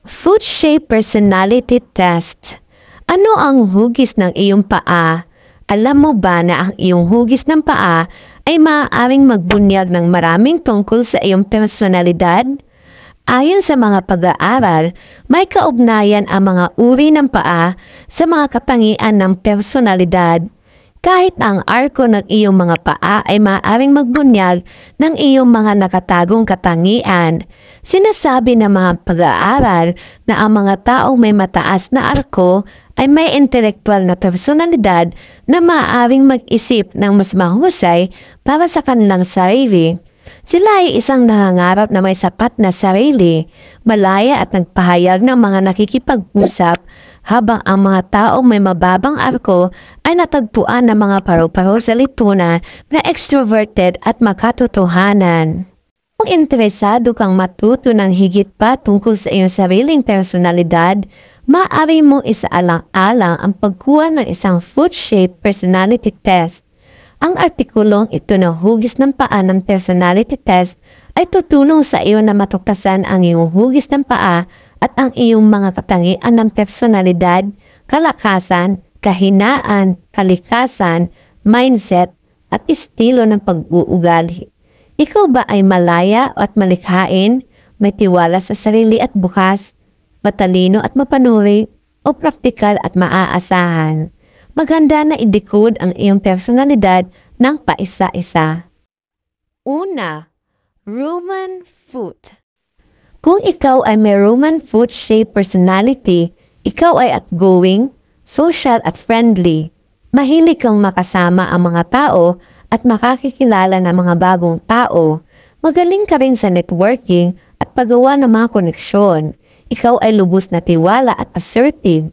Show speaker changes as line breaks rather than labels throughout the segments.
Foot Shape Personality Test. Ano ang hugis ng iyong paa? Alam mo ba na ang iyong hugis ng paa ay maaaring magbunyag ng maraming tungkol sa iyong personalidad? Ayon sa mga pag-aaral, may kaugnayan ang mga uri ng paa sa mga katangian ng personalidad. Kahit ang arko ng iyong mga paa ay maaaring magbunyag ng iyong mga nakatagong katangian. Sinasabi ng mga pag-aaral na ang mga taong may mataas na arko ay may intelektual na personalidad na maaaring mag-isip ng mas mahusay para sa kanilang sarili. Sila ay isang nangangarap na may sapat na sarili, malaya at nagpahayag ng mga nakikipag-usap, habang ang mga taong may mababang arko ay natagpuan ng mga paru-paro sa lipunan na extroverted at makatotohanan. Kung interesado kang matuto ng higit pa tungkol sa iyong sariling personalidad, maaari mong isaalang-alang ang pagkuha ng isang Foot Shape Personality Test. Ang artikulong ito na hugis ng paa ng personality test ay tutulong sa iyo na matuktasan ang iyong hugis ng paa at ang iyong mga katangian ng personalidad, kalakasan, kahinaan, kalikasan, mindset, at estilo ng pag-uugali. Ikaw ba ay malaya at malikhain, may tiwala sa sarili at bukas, matalino at mapanuri, o praktikal at maaasahan? Maganda na i-decode ang iyong personalidad ng paisa-isa. Una, Roman foot. Kung ikaw ay may Roman foot shape personality, ikaw ay outgoing, social at friendly. Mahilig kang makasama ang mga tao at makakikilala ng mga bagong tao. Magaling ka rin sa networking at paggawa ng mga koneksyon. Ikaw ay lubos na tiwala at assertive.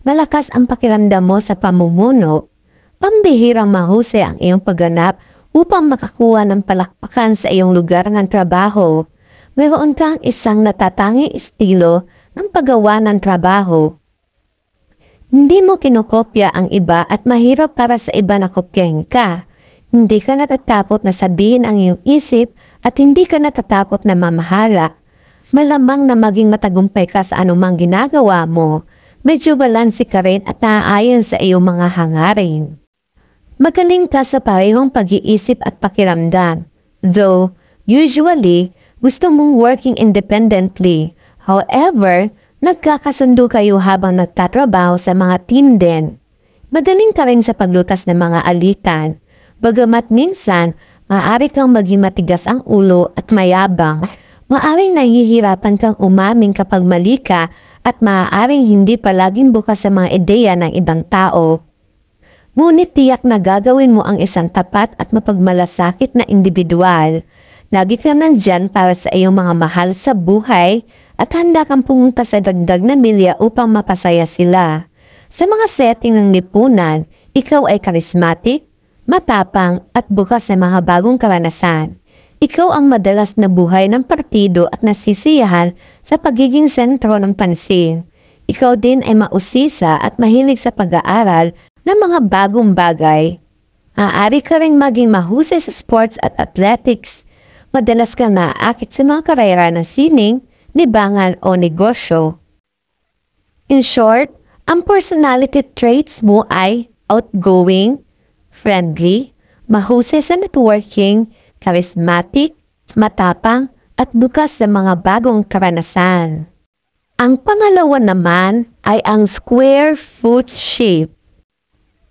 Malakas ang pakiramdam mo sa pamumuno. Pambihirang mahusay ang iyong pagganap upang makakuha ng palakpakan sa iyong lugar ng trabaho. Mayroon kang isang natatanging estilo ng paggawa ng trabaho. Hindi mo kinokopya ang iba at mahirap para sa iba na kopyahin ka. Hindi ka natatakot na sabihin ang iyong isip at hindi ka natatakot na mamahala. Malamang na maging matagumpay ka sa anumang ginagawa mo. Medyo balanse ka rin at naaayon sa iyong mga hangarin. Magaling ka sa parehong pag-iisip at pakiramdam. Though, usually, gusto mong working independently. However, nagkakasundo kayo habang nagtatrabaho sa mga team din. Magaling ka rin sa paglutas ng mga alitan. Bagamat minsan, maaari kang maging matigas ang ulo at mayabang. Maaaring nahihirapan kang umaming kapag mali ka at maaaring hindi palaging bukas sa mga ideya ng ibang tao. Ngunit tiyak na gagawin mo ang isang tapat at mapagmalasakit na individual. Lagi ka nandyan para sa iyong mga mahal sa buhay at handa kang pumunta sa dagdag na milya upang mapasaya sila. Sa mga setting ng lipunan, ikaw ay charismatic, matapang at bukas sa mga bagong karanasan. Ikaw ang madalas na buhay ng partido at nasisiyahan sa pagiging sentro ng pansin. Ikaw din ay mausisa at mahilig sa pag-aaral ng mga bagong bagay. Maaari ka ring maging mahusay sa sports at athletics. Madalas ka naaakit sa mga karera ng sining, libangan o negosyo. In short, ang personality traits mo ay outgoing, friendly, mahusay sa networking, charismatic, matapang, at bukas sa mga bagong karanasan. Ang pangalawa naman ay ang square foot shape.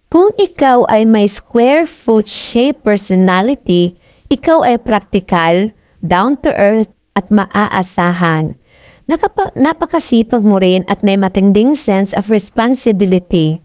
Kung ikaw ay may square foot shape personality, ikaw ay praktikal, down-to-earth at maaasahan. Napakasipag mo rin at may matinding sense of responsibility.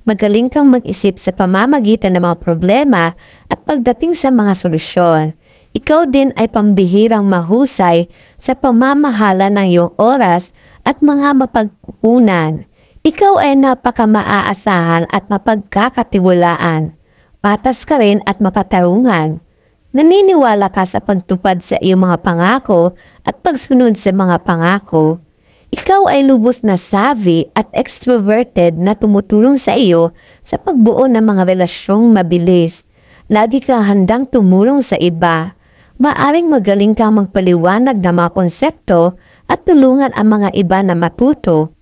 Magaling kang mag-isip sa pamamagitan ng mga problema at pagdating sa mga solusyon. Ikaw din ay pambihirang mahusay sa pamamahala ng iyong oras at mga mapagkukunan. Ikaw ay napaka-maaasahan at mapagkakatiwalaan. Patas ka rin at makatarungan. Naniniwala ka sa pagtupad sa iyong mga pangako at pagsunod sa mga pangako. Ikaw ay lubos na savvy at extroverted na tumutulong sa iyo sa pagbuo ng mga relasyong mabilis. Lagi kang handang tumulong sa iba. Maaring magaling kang magpaliwanag ng mga konsepto at tulungan ang mga iba na matuto.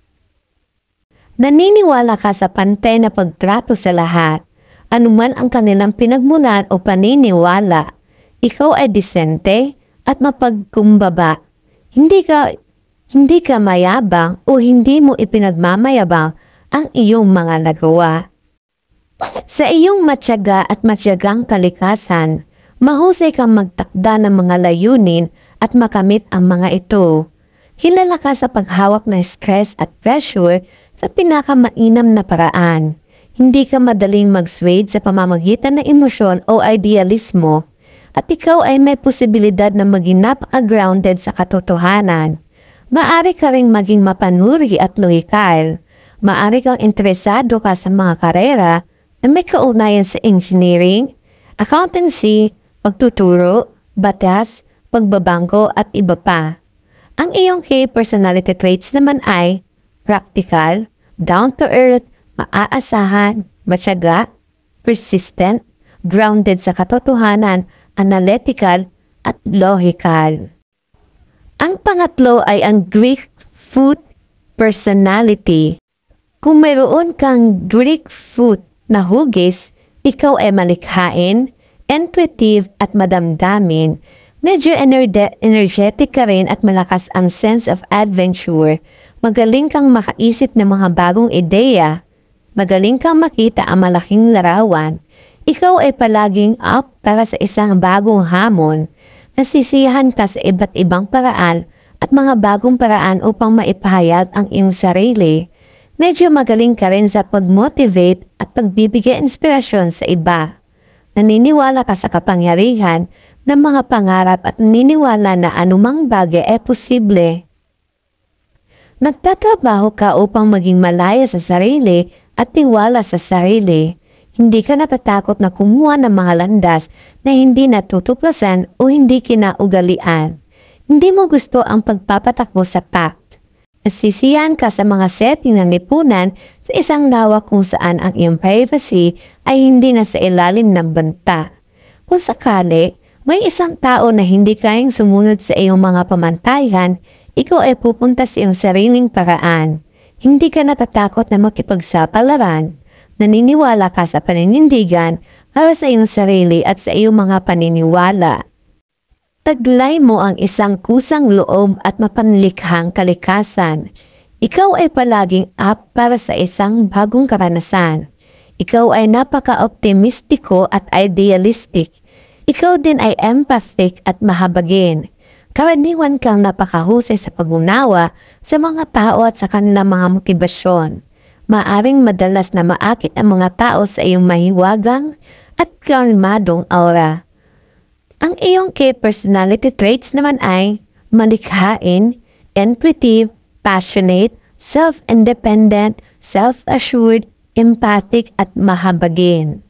Naniniwala ka sa pantay na pagtrato sa lahat, anuman ang kanilang pinagmulan o paniniwala. Ikaw ay disente at mapagkumbaba. Hindi ka mayabang o hindi mo ipinagmamayabang ang iyong mga nagawa. Sa iyong matyaga at matyagang kalikasan, mahusay kang magtakda ng mga layunin at makamit ang mga ito. Kilala ka sa paghawak ng stress at pressure sa pinakamainam na paraan. Hindi ka madaling mag-swayed sa pamamagitan ng emosyon o idealismo, at ikaw ay may posibilidad na maging napaka-grounded sa katotohanan. Maari ka ring maging mapanuri at lohikal. Maari kang interesado ka sa mga karera na may kaugnayan sa engineering, accountancy, pagtuturo, batas, pagbabangko at iba pa. Ang iyong key personality traits naman ay practical, down-to-earth, maaasahan, matyaga, persistent, grounded sa katotohanan, analytical, at logical. Ang pangatlo ay ang Greek foot personality. Kung mayroon kang Greek foot na hugis, ikaw ay malikhain, intuitive at madamdamin. Medyo energetic ka rin at malakas ang sense of adventure. Magaling kang makaisip ng mga bagong ideya. Magaling kang makita ang malaking larawan. Ikaw ay palaging up para sa isang bagong hamon. Nasisiyahan ka sa iba't ibang paraan at mga bagong paraan upang maipahayag ang iyong sarili. Medyo magaling ka rin sa pag-motivate at pagbibigay inspirasyon sa iba. Naniniwala ka sa kapangyarihan ng mga pangarap at naniniwala na anumang bagay ay posible. Nagtatrabaho ka upang maging malaya sa sarili at tiwala sa sarili. Hindi ka natatakot na kumuha ng mga landas na hindi natutuklasan o hindi kinaugalian. Hindi mo gusto ang pagpapatakbo sa pact. Nasisiyahan ka sa mga setting ng lipunan sa isang lawa kung saan ang iyong privacy ay hindi na sa ilalim ng banta. Kung sakali, may isang tao na hindi kayang sumunod sa iyong mga pamantayan, ikaw ay pupunta sa iyong sariling paraan. Hindi ka natatakot na makipagsapalaran. Naniniwala ka sa paninindigan para sa iyong sarili at sa iyong mga paniniwala. Taglay mo ang isang kusang loob at mapanlikhang kalikasan. Ikaw ay palaging up para sa isang bagong karanasan. Ikaw ay napaka-optimistiko at idealistic. Ikaw din ay empathic at mahabagin. Karaniwan kang napakahusay sa pag-unawa sa mga tao at sa kanilang mga motibasyon. Maaring madalas na maakit ang mga tao sa iyong mahiwagang at kalmadong aura. Ang iyong key personality traits naman ay malikhain, intuitive, passionate, self-independent, self-assured, empathic at mahabagin.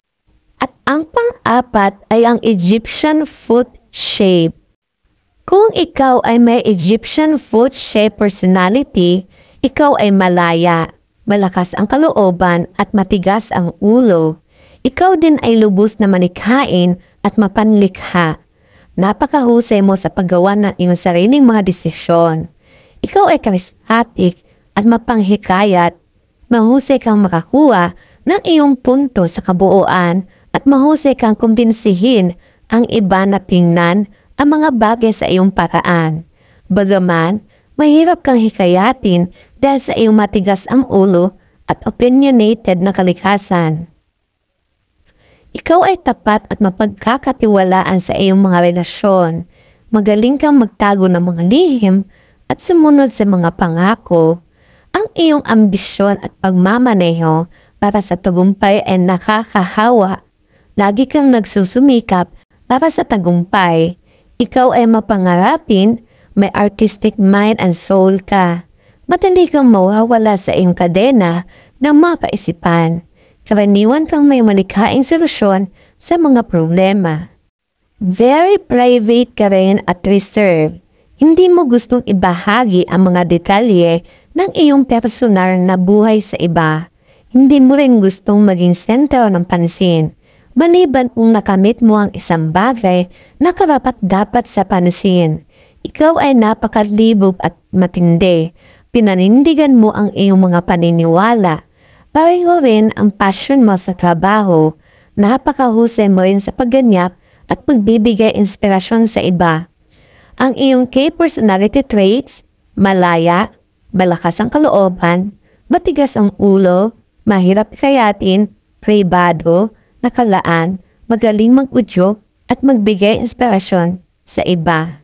At ang pang-apat ay ang Egyptian foot shape. Kung ikaw ay may Egyptian foot shape personality, ikaw ay malaya, malakas ang kalooban at matigas ang ulo. Ikaw din ay lubos na malikhain at mapanlikha. Napakahusay mo sa paggawa ng iyong sariling mga desisyon. Ikaw ay charismatic at mapanghikayat. Mahusay kang makakuha ng iyong punto sa kabuuan at mahusay kang kumbinsihin ang iba na tingnan ang mga bagay sa iyong paraan. Bagaman, mahirap kang hikayatin dahil sa iyong matigas ang ulo at opinionated na kalikasan. Ikaw ay tapat at mapagkakatiwalaan sa iyong mga relasyon. Magaling kang magtago ng mga lihim at sumunod sa mga pangako. Ang iyong ambisyon at pagmamaneho para sa tagumpay ay nakakahawa. Lagi kang nagsusumikap para sa tagumpay. Ikaw ay mapangarapin, may artistic mind and soul ka. Madali kang mawawala sa iyong kadena ng mga kaisipan. Karaniwan kang may malikhaing solusyon sa mga problema. Very private ka rin at reserved. Hindi mo gustong ibahagi ang mga detalye ng iyong personal na buhay sa iba. Hindi mo rin gustong maging sentro ng pansin. Maliban kung nakamit mo ang isang bagay na karapat-dapat sa pansin. Ikaw ay napakalibog at matindi. Pinanindigan mo ang iyong mga paniniwala. Pareho rin ang passion mo sa trabaho. Napakahusay mo rin sa pagganyak at pagbibigay inspirasyon sa iba. Ang iyong key personality traits, malaya, malakas ang kalooban, matigas ang ulo, mahirap kayatin, pribado, nakalaan, magaling mag-udyok at magbigay inspirasyon sa iba.